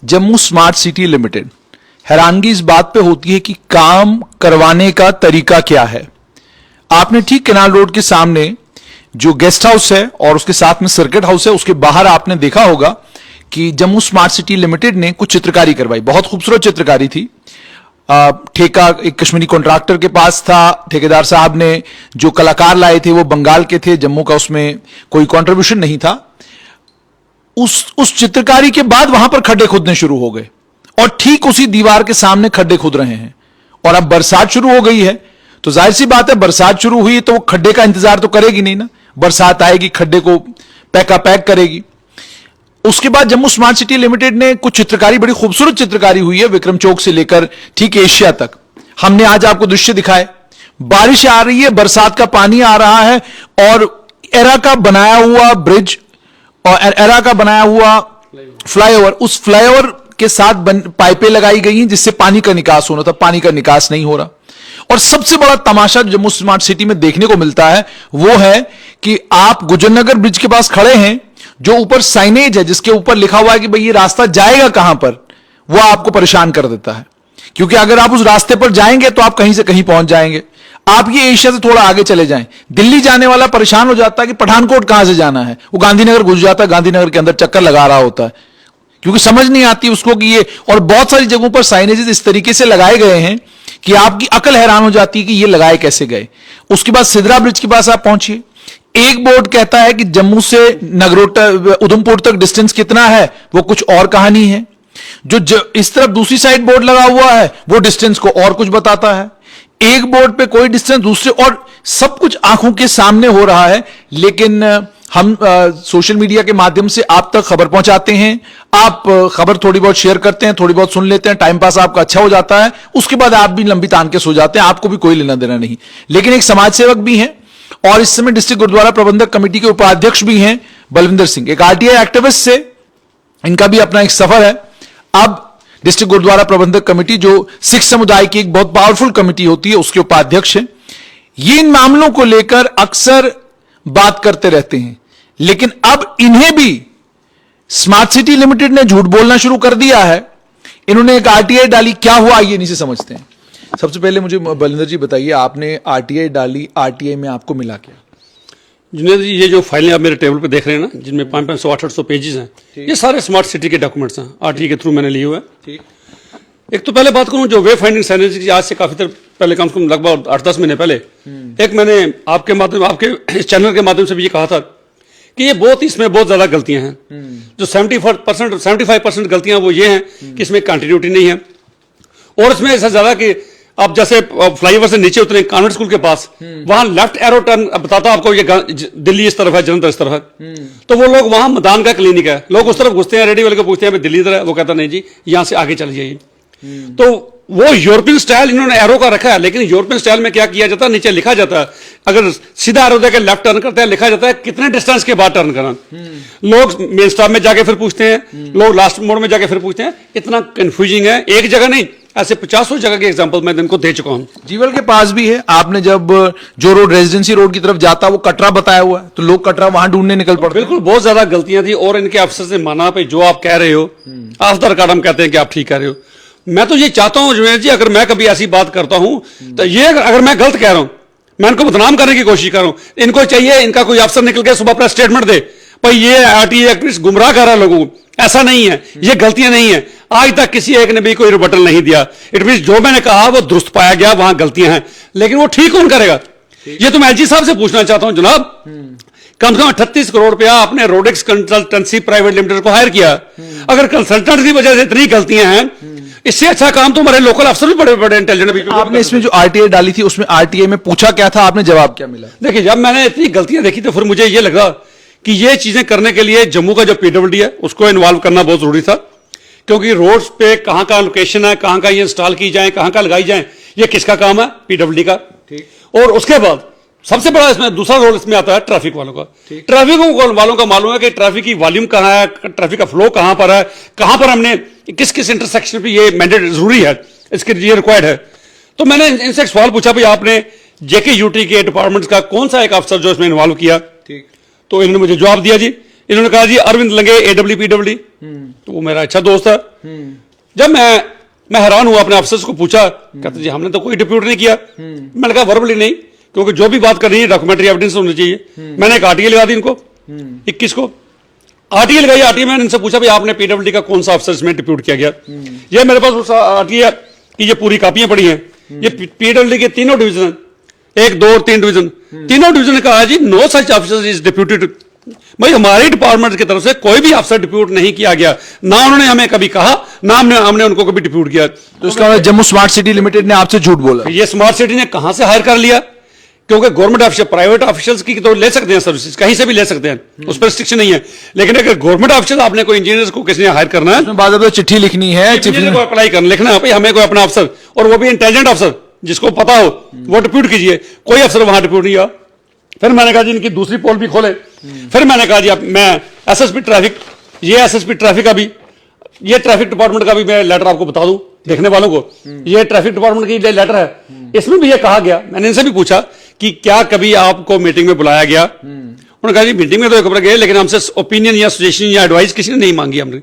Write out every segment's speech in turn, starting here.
Jammu smart city limited, हैरानगी इस बात पे होती है कि काम करवाने का तरीका क्या है। आपने ठीक कैनाल रोड के सामने जो गेस्ट हाउस है और उसके साथ में सर्किट हाउस है, उसके बाहर आपने देखा होगा कि जम्मू स्मार्ट सिटी लिमिटेड ने कुछ चित्रकारी करवाई। बहुत खूबसूरत चित्रकारी थी। ठेका एक कश्मीरी कॉन्ट्रैक्टर के पास था। ठेकेदार साहब ने जो कलाकार लाए थे वो बंगाल के थे, जम्मू का उसमें कोई कंट्रीब्यूशन नहीं था। उस चित्रकारी के बाद वहां पर खड्डे खोदने शुरू हो गए और ठीक उसी दीवार के सामने खड्डे खोद रहे हैं। और अब बरसात शुरू हो गई है तो जाहिर सी बात है, बरसात शुरू हुई तो वो खड्डे का इंतजार तो करेगी नहीं ना। बरसात आएगी, खड्डे को पैक करेगी। उसके बाद जम्मू स्मार्ट सिटी लिमिटेड ने कुछ चित्रकारी, बड़ी खूबसूरत चित्रकारी हुई है विक्रम चौक से लेकर ठीक एशिया तक। हमने आज आपको दृश्य दिखाए। बारिश आ रही है, बरसात का पानी आ रहा है और एरा का बनाया हुआ ब्रिज और एरा का बनाया हुआ फ्लाईओवर, उस फ्लाईओवर के साथ पाइपें लगाई गई हैं जिससे पानी का निकास होना था। पानी का निकास नहीं हो रहा। और सबसे बड़ा तमाशा जो जम्मू स्मार्ट सिटी में देखने को मिलता है वो है कि आप गुजरनगर ब्रिज के पास खड़े हैं, जो ऊपर साइनेज है जिसके ऊपर लिखा हुआ है कि भाई ये रास्ता जाएगा कहां पर, वो आपको परेशान कर देता है। क्योंकि अगर आप उस रास्ते पर जाएंगे तो आप कहीं से कहीं पहुंच जाएंगे। आप ये एशिया से थोड़ा आगे चले जाएं, दिल्ली जाने वाला परेशान हो जाता है कि पठानकोट कहां से जाना है। वो गांधीनगर घुस जाता है, गांधीनगर के अंदर चक्कर लगा रहा होता है क्योंकि समझ नहीं आती उसको कि ये। और बहुत सारी जगहों पर साइनेजेस इस तरीके से लगाए गए हैं कि आपकी अकल हैरान हो जाती है कि ये लगाए कैसे गए। उसके बाद सिदरा ब्रिज के पास आप पहुंचिए, एक बोर्ड कहता है कि जम्मू से नगरोटा उधमपुर तक डिस्टेंस कितना है, वो कुछ और कहानी है। जो इस तरफ दूसरी साइड बोर्ड लगा हुआ है वो डिस्टेंस को और कुछ बताता है। एक बोर्ड पे कोई डिस्टेंस, दूसरे, और सब कुछ आंखों के सामने हो रहा है। लेकिन हम सोशल मीडिया के माध्यम से आप तक खबर पहुंचाते हैं। आप खबर थोड़ी बहुत शेयर करते हैं, थोड़ी बहुत सुन लेते हैं, टाइम पास आपका अच्छा हो जाता है। उसके बाद आप भी लंबी तान के सो जाते हैं, आपको भी कोई लेना देना नहीं। लेकिन एक समाज सेवक भी हैं और इस समय डिस्ट्रिक्ट गुरुद्वारा प्रबंधक कमेटी के उपाध्यक्ष भी हैं बलविंदर सिंह, एक आरटीआई एक्टिविस्ट से इनका भी अपना एक सफर है। अब डिस्ट्रिक्ट गुरुद्वारा प्रबंधक कमेटी जो सिख समुदाय की एक बहुत पावरफुल कमेटी होती है उसके उपाध्यक्ष हैं। ये इन मामलों को लेकर अक्सर बात करते रहते हैं, लेकिन अब इन्हें भी स्मार्ट सिटी लिमिटेड ने झूठ बोलना शुरू कर दिया है। इन्होंने एक आरटीआई डाली, क्या हुआ ये नहीं से समझते हैं। सबसे पहले मुझे बलविंदर जी बताइए, आपने आरटीआई डाली, आरटीआई में आपको मिला क्या? जुनेद जी, ये जो फाइलें आप मेरे टेबल पे देख रहे हैं ना, जिनमें 500-800 पेजेस हैं, ये सारे स्मार्ट सिटी के डॉक्यूमेंट्स हैं, आरटीआई के थ्रू मैंने लिए हुए हैं। एक तो पहले बात करूं, जो वे फाइंडिंग साइनेज की आज से काफी देर पहले, कम से कम लगभग 8-10 महीने पहले, एक मैंने आपके माध्यम, आपके चैनल के माध्यम से भी ये कहा था कि ये इसमें बहुत ज्यादा गलतियां हैं। जो 75% गलतियां वो ये हैं कि इसमें कंटिन्यूटी नहीं है। और इसमें ऐसा ज्यादा कि आप जैसे फ्लाईओवर से नीचे उतरे कॉन्वेंट स्कूल के पास, वहां लेफ्ट एरो टर्न बताता आपको ये दिल्ली इस तरफ है, जलंधर इस तरफ है। तो वो लोग, वहां मैदान का क्लिनिक है, लोग उस तरफ घुसते हैं, रेडी वाले को पूछते हैं दिल्ली इधर है, वो कहता नहीं जी यहां से आगे चले जाइए। तो वो यूरोपियन स्टाइल इन्होंने एरो का रखा है, लेकिन यूरोपियन स्टाइल में क्या किया जाता है, नीचे लिखा जाता है, अगर सीधा एरो देकर लेफ्ट टर्न करते हैं, लिखा जाता है कितने डिस्टेंस के बाद टर्न करना। लोग मेन स्टॉप में जाके फिर पूछते हैं, लोग लास्ट मोड में जाके फिर पूछते हैं। इतना कंफ्यूजिंग है, एक जगह नहीं, ऐसे 50 जगह के एग्जांपल मैं इनको दे चुका हूं। जीवल के पास भी है। आपने जब जो रोड रेजिडेंसी रोड की तरफ जाता वो कटरा बताया हुआ है, तो लोग कटरा वहां ढूंढने निकल पड़ते। बिल्कुल, बहुत ज्यादा गलतियां थी और इनके अफसर से माना पे जो आप कह रहे हो, ऑफ द रिकॉर्ड हम कहते हैं कि आप ठीक कह रहे हो। मैं तो ये चाहता हूं जुनेद जी, अगर मैं कभी ऐसी बात करता हूं तो ये, अगर मैं गलत कह रहा हूं, मैं इनको बदनाम करने की कोशिश कर रहा हूं, इनको चाहिए इनका कोई अफसर निकल के सुबह अपना स्टेटमेंट दे, भाई ये आरटीआई एक्टिविस्ट गुमराह कर रहा है लोगों को, ऐसा नहीं है, ये गलतियां नहीं है। आज तक किसी एक ने भी कोई रिबटल नहीं दिया। इट मीन जो मैंने कहा वो दुरुस्त पाया गया, वहां गलतियां हैं, लेकिन वो ठीक कौन करेगा? ये तो मैं एलजी साहब से पूछना चाहता हूं जनाब, कम से कम 38 करोड़ रुपया आपने रोडेक्स कंसल्टेंसी प्राइवेट लिमिटेड को हायर किया। अगर कंसल्टेंट की वजह से इतनी गलतियां हैं, इससे अच्छा काम तो हमारे लोकल अफसर भी बड़े बड़े इंटेलिजेंट। आपने इसमें जो आरटीआई डाली थी उसमें आरटीआई में पूछा क्या था, आपने जवाब क्या मिला? देखिए, जब मैंने इतनी गलतियां देखी तो फिर मुझे ये लगा कि ये चीजें करने के लिए जम्मू का जो पीडब्ल्यूडी है उसको इन्वॉल्व करना बहुत जरूरी था, क्योंकि रोड्स पे कहां का लोकेशन है, कहां का ये इंस्टॉल की जाए, कहां का लगाई जाए, ये किसका काम है? पीडब्ल्यूडी का। और उसके बाद सबसे बड़ा इसमें दूसरा रोल इसमें आता है ट्रैफिक वालों का। ट्रैफिक वालों का मालूम है कि ट्रैफिक की वॉल्यूम कहां है, ट्रैफिक का फ्लो कहां पर है, कहां पर हमने किस किस इंटरसेक्शन पे ये मैंडेट जरूरी है, इसके लिए रिक्वायर्ड है। तो मैंने इनसे एक सवाल पूछा, भाई आपने जेकेयूटी के डिपार्टमेंट का कौन सा एक अफसर जो इसमें इन्वॉल्व किया? तो इन्होंने मुझे जवाब दिया जी, इन्होंने कहा जी अरविंद लंगे AWPWD। तो वो मेरा अच्छा दोस्त है, जब मैं हैरान हुआ, अपने अफसर्स को पूछा, कहते जी हमने तो कोई डिप्यूट नहीं किया। मैंने कहा वर्बली नहीं, क्योंकि जो भी बात कर रही है डॉक्यूमेंट्री एविडेंस होनी चाहिए। मैंने एक आरटीए लगा दी इनको 21 को, आरटीए लगाई। आरटीए में इनसे पूछा भाई आपने पीडब्ल्यूडी का कौन सा अफसर इसमें डिप्यूट किया गया। ये मेरे पास उस आरटीए की ये पूरी कॉपियां पड़ी हैं। ये पीडब्ल्यूडी के तीनों डिवीजन, 1, 2 और 3 डिवीजन, तीनों डिवीजन ने कहा जी no such officer is deputed. भाई हमारे डिपार्टमेंट की तरफ से कोई भी अफसर डिप्यूट नहीं किया गया, ना उन्होंने हमें कभी कहा, ना हमने उनको कभी डिप्यूट किया। तो इसका मतलब जम्मू स्मार्ट सिटी लिमिटेड ने आपसे झूठ बोला। ये स्मार्ट सिटी ने कहां से हायर कर लिया? क्योंकि गवर्नमेंट ऑफिसर, प्राइवेट ऑफिशियल्स की तो ले सकते हैं सर्विसेज, कहीं से भी ले सकते हैं, उस पर रिस्ट्रिक्शन नहीं है। लेकिन अगर गवर्नमेंट ऑफिसर आपने कोई इंजीनियर को किसी ने हायर करना है, बाद में चिट्ठी लिखनी है, चिट्ठी को अप्लाई करना, लिखना है भाई हमें कोई अपना अफसर, और वो भी इंटेलिजेंट अफसर जिसको पता हो, वो डिप्यूट कीजिए। कोई अफसर वहां डिप्यूट नहीं हुआ। फिर मैंने कहा जी इनकी दूसरी पोल भी खोले। फिर मैंने कहा जी मैं एसएसपी ट्रैफिक, ये एसएसपी ट्रैफिक का भी, ये ट्रैफिक डिपार्टमेंट का भी मैं लेटर आपको बता दूं देखने वालों को, ये ट्रैफिक डिपार्टमेंट की लेटर है। इसमें भी ये कहा गया, मैंने इनसे भी पूछा कि क्या कभी आपको मीटिंग में बुलाया गया? उन्होंने कहा जी मीटिंग में तो एक बार गए, लेकिन हमसे ओपिनियन या सजेशन या एडवाइस किसी ने नहीं मांगी हमने।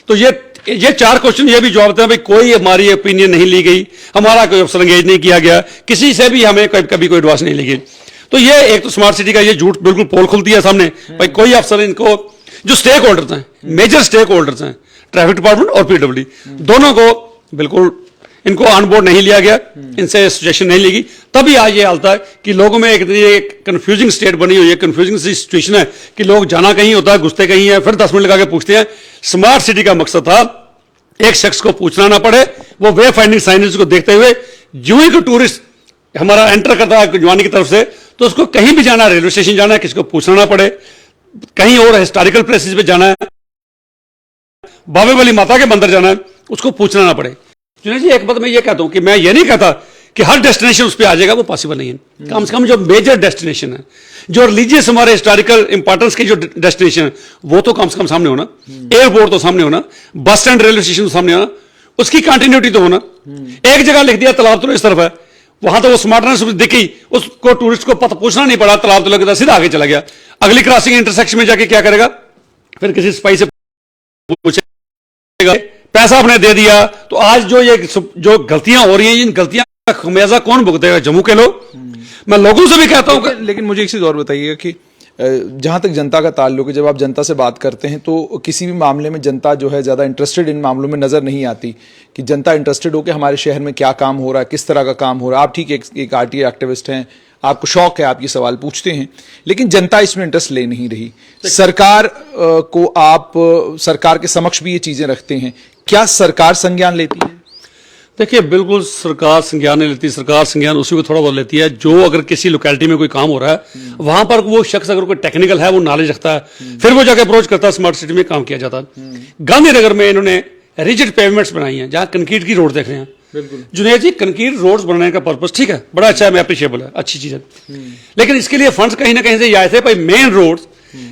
तो ये 4 क्वेश्चन ये भी जवाब देते हैं भाई कोई हमारी ओपिनियन नहीं ली गई, हमारा कोई अफसर एंगेज नहीं किया गया, किसी से भी हमें कभी कोई एडवाइस नहीं ली गई। तो ये एक तो स्मार्ट सिटी का ये झूठ बिल्कुल पोल खुलती है सामने। भाई कोई अफसर इनको, जो स्टेक होल्डर्स हैं, मेजर स्टेक होल्डर्स हैं, ट्रैफिक डिपार्टमेंट और पीडब्ल्यूडी, दोनों को बिल्कुल इनको ऑन बोर्ड नहीं लिया गया, इनसे सजेशन नहीं ली गई। तभी आज ये हालत है कि लोगों में एक कंफ्यूजिंग स्टेट बनी हुई है, कंफ्यूजिंग सी सिचुएशन है कि लोग जाना कहीं होता है, घुसते कहीं है, फिर 10 मिनट लगा के पूछते हैं। स्मार्ट सिटी का मकसद था एक शख्स को पूछना ना पड़े, वो वे फाइंडिंग साइनेज को देखते हुए जो ही कोई टूरिस्ट हमारा एंटर करता है जवानी की तरफ से, तो उसको कहीं भी जाना है, रेलवे स्टेशन जाना है, किसी को पूछना ना पड़े, कहीं और हिस्टोरिकल प्लेसेस पे जाना है, बाबे वाली माता के मंदिर जाना है, उसको पूछना ना पड़े। जुनेद जी एक बात मैं ये कहता हूं कि मैं ये नहीं कहता कि हर डेस्टिनेशन उस पर आ जाएगा, वो पॉसिबल नहीं है। कम से कम जो मेजर डेस्टिनेशन है, जो रिलीजियस हमारे हिस्टोरिकल इंपॉर्टेंस के जो डेस्टिनेशन है, वो तो कम से कम सामने होना, एयरपोर्ट तो सामने होना, बस स्टैंड रेलवे स्टेशन तो सामने होना, उसकी कंटिन्यूटी तो होना। एक जगह लिख दिया तालाब तो इस तरफ है, वहां तो वो स्मार्टनेस दिखी, उसको टूरिस्ट को पता पूछना नहीं पड़ा, तालाब तो लगा सीधा आगे चला गया। अगली क्रॉसिंग इंटरसेक्शन में जाके क्या करेगा? फिर किसी सिपाही से पूछेगा, पैसा आपने दे दिया। तो आज जो गलतियां हो रही हैं, इन गलतियां का खमियाजा कौन भुगतेगा? जम्मू के लोग। मैं लोगों से भी कहता हूं। लेकिन मुझे एक चीज और बताइएगा कि जहां तक जनता का ताल्लुक है, जब आप जनता से बात करते हैं तो किसी भी मामले में जनता जो है ज़्यादा इंटरेस्टेड इन मामलों में नज़र नहीं आती कि जनता इंटरेस्टेड हो कि हमारे शहर में क्या काम हो रहा है, किस तरह का काम हो रहा है। आप ठीक एक आरटीए एक्टिविस्ट हैं, आपको शौक है, आप ये सवाल पूछते हैं, लेकिन जनता इसमें इंटरेस्ट ले नहीं रही। सरकार को आप सरकार के समक्ष भी ये चीज़ें रखते हैं, क्या सरकार संज्ञान लेती है? देखिए बिल्कुल सरकार संज्ञान नहीं लेती। सरकार संज्ञान उसी को थोड़ा बहुत लेती है जो अगर किसी लोकेलिटी में कोई काम हो रहा है, वहां पर वो शख्स अगर कोई टेक्निकल है, वो नॉलेज रखता है, फिर वो जाके अप्रोच करता है, स्मार्ट सिटी में काम किया जाता है। गांधीनगर में इन्होंने रिजिड पेवमेंट्स बनाई हैं, जहां कंक्रीट की रोड देख रहे हैं। जुनेद जी कंक्रीट रोड्स बनाने का पर्पस ठीक है, बड़ा अच्छा है, मैं अप्रिशिएबल है, अच्छी चीज है, लेकिन इसके लिए फंड्स कहीं ना कहीं से आए थे। भाई मेन रोड्स,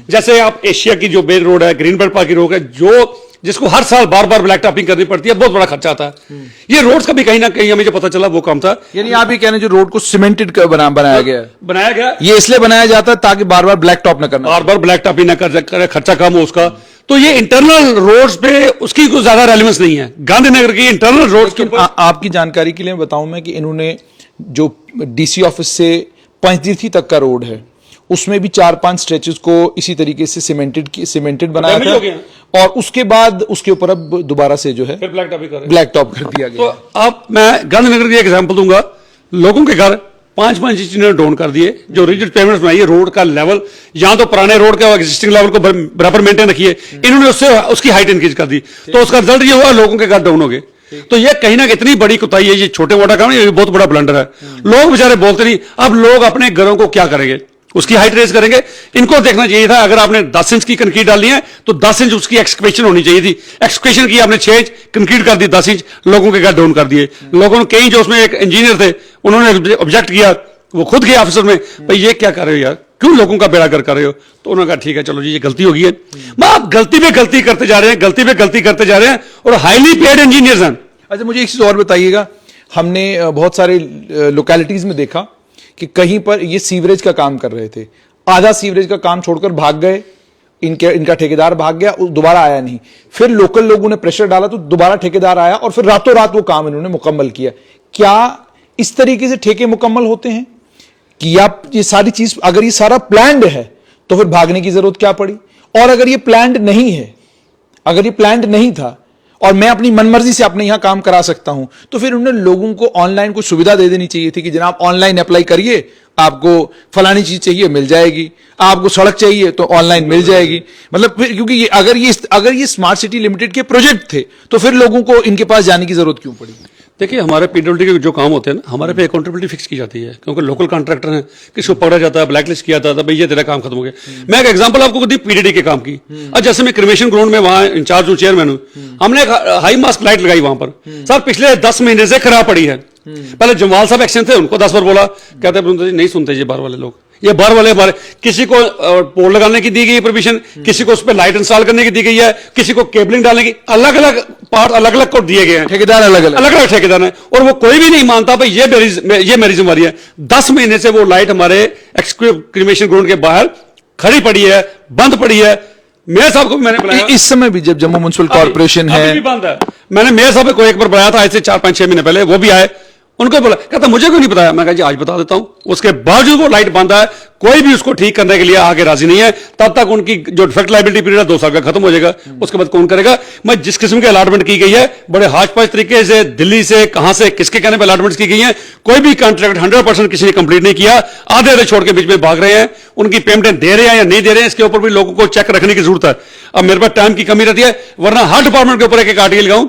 जैसे आप एशिया की जो मेन रोड है, ग्रीन बेल्ट पार्क की रोड है, जो जिसको हर साल बार बार ब्लैक टॉपिंग करनी पड़ती है, बहुत बड़ा खर्चा आता है। ये रोड्स का भी कहीं ना कहीं हमें जो पता चला वो काम था। यानी आप ये कह रहे हैं जो रोड को सीमेंटेड बनाया गया, ये इसलिए बनाया जाता है ताकि बार बार ब्लैक टॉप न करना, बार बार ब्लैक टॉपिंग न कर, खर्चा कम हो उसका। तो ये इंटरनल रोड्स पे उसकी कोई ज्यादा रेलेवेंस नहीं है। गांधीनगर की इंटरनल रोड्स के ऊपर आपकी जानकारी के लिए बताऊं मैं कि इन्होंने जो डीसी ऑफिस से पंचतीर्थी तक का रोड है, उसमें भी 4-5 स्ट्रेचेस को इसी तरीके से सीमेंटेड बनाया था, और उसके बाद उसके ऊपर अब दोबारा से जो है ब्लैक टॉप कर दिया गया। तो अब मैं गांधीनगर की एग्जांपल दूंगा। लोगों के घर 5-5 इंच इन्होंने डाउन कर दिए, जो रिजिड पेमेंट्स बनाई है, रोड का लेवल यहां तो पुराने रोड का एग्जिस्टिंग लेवल को बराबर मेंटेन रखिए, इन्होंने उससे उसकी हाइट इंक्रीज कर दी, तो उसका रिजल्ट ये हुआ लोगों के घर डाउन हो गए। तो ये कहीं ना इतनी बड़ी कुताही है, ये छोटे मोटा काम, ये बहुत बड़ा ब्लंडर है। लोग बेचारे बोलते नहीं। अब लोग अपने घरों को क्या करेंगे? उसकी हाइट रेज करेंगे। इनको देखना चाहिए था, अगर आपने 10 इंच की कंक्रीट डाली है तो 10 इंच उसकी एक्सकवेशन होनी चाहिए थी। एक्सकवेशन की आपने 6 इंच, कंक्रीट कर दी 10 इंच, लोगों के घर डाउन कर दिए। लोगों ने कई जो उसमें एक इंजीनियर थे, उन्होंने ऑब्जेक्ट किया, वो खुद गए ऑफिसर में, भाई ये क्या कर रहे हो यार, क्यों लोगों का बेड़ा कर रहे हो? तो उन्होंने कहा ठीक है चलो जी ये गलती हो गई है। आप गलती पे गलती करते जा रहे हैं, गलती पे गलती करते जा रहे हैं, और हाईली पेड इंजीनियर्स हैं। अच्छा मुझे एक चीज और बताइएगा, हमने बहुत सारे लोकेलिटीज में देखा कि कहीं पर ये सीवरेज का काम कर रहे थे, आधा सीवरेज का काम छोड़कर भाग गए, इनका ठेकेदार भाग गया, दोबारा आया नहीं। फिर लोकल लोगों ने प्रेशर डाला तो दोबारा ठेकेदार आया और फिर रातों रात वो काम इन्होंने मुकम्मल किया। क्या इस तरीके से ठेके मुकम्मल होते हैं कि आप ये सारी चीज, अगर ये सारा प्लान्ड है तो फिर भागने की जरूरत क्या पड़ी? और अगर ये प्लान्ड नहीं है, अगर ये प्लान्ड नहीं था और मैं अपनी मनमर्जी से अपने यहां काम करा सकता हूं, तो फिर उन्होंने लोगों को ऑनलाइन कुछ सुविधा दे देनी चाहिए थी कि जनाब ऑनलाइन अप्लाई करिए, आपको फलानी चीज चाहिए मिल जाएगी, आपको सड़क चाहिए तो ऑनलाइन मिल जाएगी। मतलब फिर क्योंकि अगर ये स्मार्ट सिटी लिमिटेड के प्रोजेक्ट थे तो फिर लोगों को इनके पास जाने की जरूरत क्यों पड़ी? देखिए, हमारे पीडब्ल्यूडी के जो काम होते हैं ना, हमारे पे अकाउंटेबिलिटी फिक्स की जाती है, क्योंकि लोकल कॉन्ट्रैक्टर हैं, किसी को पकड़ा जाता है, ब्लैकलिस्ट किया जाता है, भाई ये तेरा काम खत्म हो गया। मैं एक एग्जांपल आपको दी पीडीडी के काम की। अब जैसे मैं क्रिमेशन ग्राउंड में वहां इंचार्ज हूं, चेयरमैन हूं, हमने एक हाई मास्क लाइट लगाई वहां पर, सर पिछले 10 महीने से खराब पड़ी है। पहले जमवाल साहब एक्शन थे, उनको 10 बार बोला, कहते नहीं सुनते ये बाहर वाले लोग, ये बाहर वाले हमारे, किसी को पोल लगाने की दी गई परमिशन, किसी को उस पर लाइट इंस्टॉल करने की दी गई है, किसी को केबलिंग डालने की, अलग अलग पार्ट अलग अलग को दिए गए हैं, ठेकेदार अलग अलग ठेकेदार है, और वो कोई भी नहीं मानता भाई ये मेरी जिम्मेदारी है। 10 महीने से वो लाइट हमारे क्रिमेशन ग्राउंड के बाहर खड़ी पड़ी है, बंद पड़ी है। मेयर साहब को भी मैंने बुलाया, इस समय भी जब जम्मू म्युनिसिपल कॉर्पोरेशन है, अभी भी बंद है। मैंने मेयर साहब को एक बार बुलाया था, आज से 4-5-6 महीने पहले, वो भी आए, उनको बोला, कहता मुझे क्यों नहीं बताया? मैं कहा जी आज बता देता हूं। उसके बावजूद वो लाइट बंद है, कोई भी उसको ठीक करने के लिए आगे राजी नहीं है। तब तक उनकी जो डिफेक्ट लायबिलिटी पीरियड है 2 साल का खत्म हो जाएगा, उसके बाद कौन करेगा? मैं जिस किस्म की अलॉटमेंट की गई है, बड़े हाश-पाश तरीके से, दिल्ली से, कहां से, किसके कहने पर अलॉटमेंट की गई है, कोई भी कॉन्ट्रैक्ट 100% किसी ने कंप्लीट नहीं किया, आधे छोड़ के बीच में भाग रहे हैं। उनकी पेमेंटें दे रहे हैं या नहीं दे रहे हैं, इसके ऊपर भी लोगों को चेक रखने की जरूरत है। अब मेरे पास टाइम की कमी रहती है, वरना हर डिपार्टमेंट के ऊपर एक आर्टिकल लगाऊं,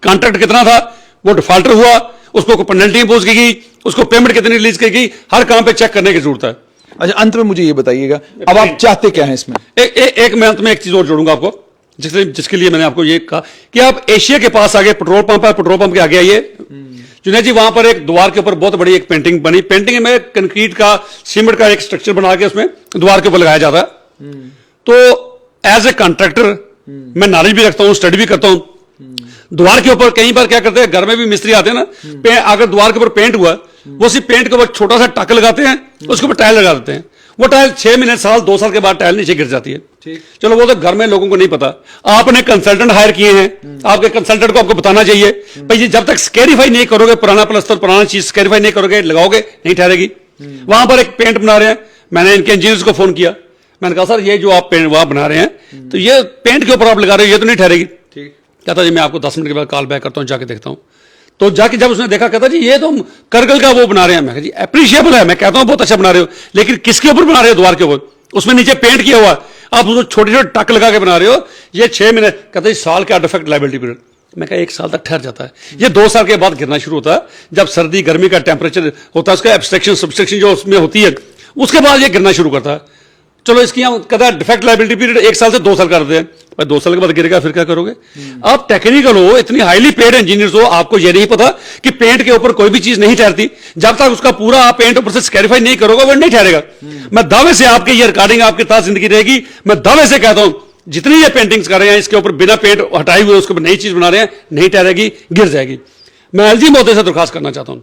कॉन्ट्रैक्ट कितना था, वो डिफॉल्टर हुआ, उसको पेनल्टी इंपोज की गई, उसको पेमेंट कितनी रिलीज की गई, हर काम पे चेक करने की जरूरत है। अच्छा, अंत में मुझे ये बताइएगा, अब आप चाहते क्या हैं इसमें? एक मैं अंत में एक चीज और जोड़ूंगा आपको, जिसके लिए मैंने आपको ये कहा कि आप एशिया के पास आगे पेट्रोल पंप है, पेट्रोल पंप के आगे आइए जुनैद जी, वहां पर एक द्वार के ऊपर बहुत बड़ी एक पेंटिंग बनी। पेंटिंग में कंक्रीट का, सीमेंट का एक स्ट्रक्चर बना के उसमें द्वार के ऊपर लगाया जाता है। तो एज ए कॉन्ट्रैक्टर मैं नॉलेज भी रखता हूं, स्टडी भी करता हूं। द्वार के ऊपर कई बार क्या करते हैं, घर में भी मिस्त्री आते हैं ना, अगर द्वार के ऊपर पेंट हुआ, वो सिर्फ पेंट के ऊपर छोटा सा टक लगाते हैं, उसके ऊपर टाइल लगा देते हैं। वो टाइल 6 महीने, साल, 2 साल के बाद टाइल नीचे गिर जाती है। चलो वो तो घर में लोगों को नहीं पता, आपने कंसल्टेंट हायर किए हैं, आपके कंसल्टेंट को आपको बताना चाहिए भाई ये जब तक स्कैरिफाई नहीं करोगे, पुराना प्लस्तर, पुराना चीज स्कैरिफाई नहीं करोगे, लगाओगे, नहीं ठहरेगी। वहां पर एक पेंट बना रहे हैं, मैंने इनके इंजीनियर्स को फोन किया, मैंने कहा सर ये जो आप पेंट वहां बना रहे हैं, तो ये पेंट के ऊपर आप लगा रहे हो, ये तो नहीं ठहरेगी। कहता जी मैं आपको 10 मिनट के बाद कॉल बैक करता हूं, जाके देखता हूं। तो जाके जब उसने देखा, कहता जी ये तो करगल का वो बना रहे हैं। मैं कहा जी एप्रिशिएबल है, मैं कहता हूं बहुत अच्छा बना रहे हो, लेकिन किसके ऊपर बना रहे हो? द्वार के ऊपर, उसमें नीचे पेंट किया हुआ, आप उसको छोटे छोटे टक लगा के बना रहे हो, ये 6 महीने। कहता जी साल का डिफेक्ट लायबिलिटी पीरियड। मैं कहा 1 साल तक ठहर जाता है, ये 2 साल के बाद गिरना शुरू होता है, जब सर्दी गर्मी का टेम्परेचर होता है, उसका एब्स्ट्रक्शन सब्स्ट्रक्शन जो उसमें होती है, उसके बाद ये गिरना शुरू करता है। चलो इसकी हम कहता है डिफेक्ट लायबिलिटी पीरियड 1 साल से 2 साल करते हैं, 2 साल के बाद गिरेगा, फिर क्या करोगे? आप टेक्निकल हो, इतनी हाईली पेड इंजीनियर्स हो, आपको ये नहीं पता कि पेंट के ऊपर कोई भी चीज नहीं ठहरती, जब तक उसका पूरा आप पेंट ऊपर से स्कैरिफाई नहीं करोगे वो नहीं ठहरेगा। मैं दावे से, आपके ये रिकॉर्डिंग आपके साथ जिंदगी रहेगी, मैं दावे से कहता हूं जितनी ये पेंटिंग्स कर रहे हैं इसके ऊपर बिना पेंट हटाए हुए उसके ऊपर नई चीज बना रहे हैं, नहीं ठहरेगी, गिर जाएगी। मैं एलजी महोदय से दरखास्त करना चाहता हूं,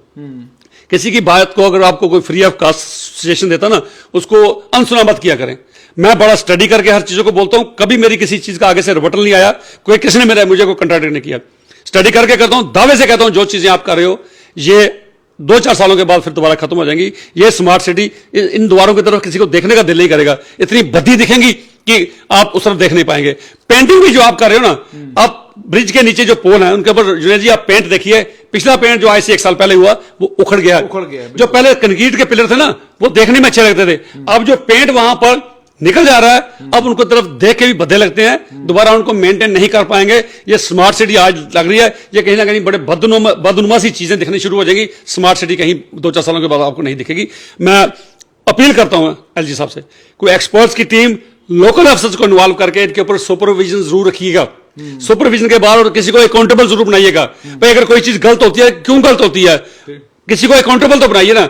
किसी की बात को अगर आपको कोई फ्री ऑफ कास्ट सजेशन देता ना, उसको अनसुना मत किया करें। मैं बड़ा स्टडी करके हर चीजों को बोलता हूं, कभी मेरी किसी चीज का आगे से रिबटल नहीं आया, कोई किसी ने मुझे को कंट्राडिक्ट नहीं किया। स्टडी करके करता हूं, दावे से कहता हूं जो चीजें आप कर रहे हो ये 2-4 सालों के बाद फिर दोबारा खत्म हो जाएंगी। ये स्मार्ट सिटी, इन द्वारों की तरफ किसी को देखने का दिल नहीं करेगा, इतनी बद्दी दिखेंगी कि आप उस तरफ देख नहीं पाएंगे। पेंटिंग भी जो आप कर रहे हो ना, आप ब्रिज के नीचे जो पोल है उनके ऊपर जुनैद जी आप पेंट देखिए, पिछला पेंट जो आज से 1 साल पहले हुआ वो उखड़ गया। जो पहले कंक्रीट के पिलर थे ना, वो देखने में अच्छे लगते थे, अब जो पेंट वहां पर निकल जा रहा है, अब उनको तरफ देख के भी भद्दे लगते हैं, दोबारा उनको मेंटेन नहीं कर पाएंगे। ये स्मार्ट सिटी आज लग रही है, ये कहीं ना कहीं बड़े बदनुमा सी चीजें दिखनी शुरू हो जाएंगी। स्मार्ट सिटी कहीं 2-4 सालों के बाद आपको नहीं दिखेगी। मैं अपील करता हूं एलजी साहब से, कोई एक्सपर्ट्स की टीम, लोकल अफसर्स को इन्वॉल्व करके इनके ऊपर सुपरविजन जरूर रखिएगा। सुपरविजन के बाद और किसी को अकाउंटेबल जरूर बनाइएगा। भाई अगर कोई चीज गलत होती है, क्यों गलत होती है, किसी को अकाउंटेबल तो बनाइए ना।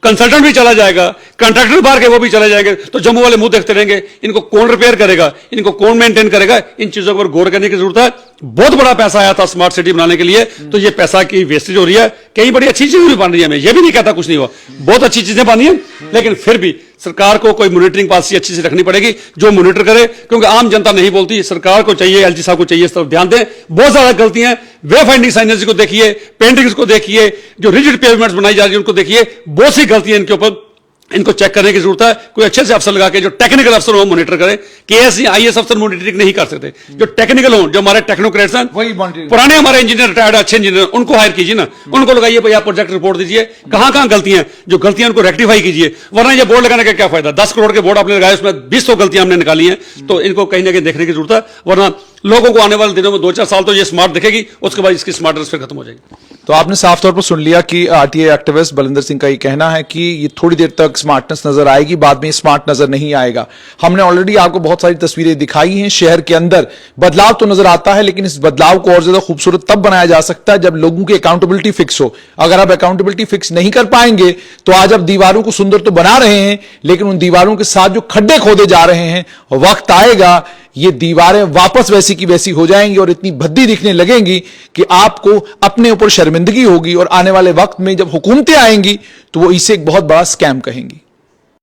कंसल्टेंट भी चला जाएगा, कॉन्ट्रैक्टर बाहर के वो भी चले जाएंगे, तो जम्मू वाले मुंह देखते रहेंगे, इनको कौन रिपेयर करेगा, इनको कौन मेंटेन करेगा। इन चीजों पर गौर करने की जरूरत है। बहुत बड़ा पैसा आया था स्मार्ट सिटी बनाने के लिए, तो ये पैसा की वेस्टेज हो रही है। कई बड़ी अच्छी चीजें भी बन रही है, मैं ये भी नहीं कहता कुछ नहीं हुआ, बहुत अच्छी चीजें बनी है, लेकिन फिर भी सरकार को कोई मॉनिटरिंग पॉलिसी अच्छी से रखनी पड़ेगी जो मॉनिटर करे, क्योंकि आम जनता नहीं बोलती। सरकार को चाहिए, एलजी साहब को चाहिए इस तरफ ध्यान दें। बहुत ज्यादा गलतियां, वे फाइंडिंग साइनेज को देखिए, पेंटिंग्स को देखिए, जो रिजिड पेवमेंट्स बनाई जा रही है उनको देखिए, बहुत सी गलतियां इनके ऊपर, इनको चेक करने की जरूरत है। कोई अच्छे से अफसर लगा के, जो टेक्निकल अफसर हो मॉनिटर करें। केएस आईएएस अफसर मॉनिटरिंग नहीं कर सकते, जो टेक्निकल हो, जो हमारे टेक्नोक्रेट्स हैं, वही मॉनिटरिंग। पुराने हमारे इंजीनियर, रिटायर्ड अच्छे इंजीनियर, उनको हायर कीजिए ना, उनको लगाइए भैया प्रोजेक्ट रिपोर्ट दीजिए, कहां कहां गलतियां हैं, जो गलतियां उनको रेक्टिफाई कीजिए। वरना ये बोर्ड लगाने का क्या फायदा? 10 करोड़ के बोर्ड आपने लगाए, उसमें 20 गलतियां हमने निकाली हैं, तो इनको कहीं ना कहीं देखने की जरूरत है। वरना लोगों को आने वाले दिनों में 2-4 साल तो ये स्मार्ट दिखेगी, उसके बाद इसकी स्मार्टनेस फिर खत्म हो जाएगी। तो आपने साफ तौर पर सुन लिया कि आरटीआई एक्टिविस्ट बलिंदर सिंह का ये कहना है कि ये थोड़ी देर तक स्मार्टनेस नजर आएगी, बाद में स्मार्ट नजर नहीं आएगा। हमने ऑलरेडी आपको बहुत सारी तस्वीरें दिखाई हैं। शहर के अंदर बदलाव तो नजर आता है, लेकिन इस बदलाव को और ज्यादा खूबसूरत तब बनाया जा सकता है जब लोगों की अकाउंटेबिलिटी फिक्स हो। अगर आप अकाउंटेबिलिटी फिक्स नहीं कर पाएंगे तो आज आप दीवारों को सुंदर तो बना रहे हैं, लेकिन उन दीवारों के साथ जो खड्डे खोदे जा रहे हैं, वक्त आएगा ये दीवारें वापस वैसी की वैसी हो जाएंगी और इतनी भद्दी दिखने लगेंगी कि आपको अपने ऊपर शर्मिंदगी होगी, और आने वाले वक्त में जब हुकूमतें आएंगी तो वो इसे एक बहुत बड़ा स्कैम कहेंगी।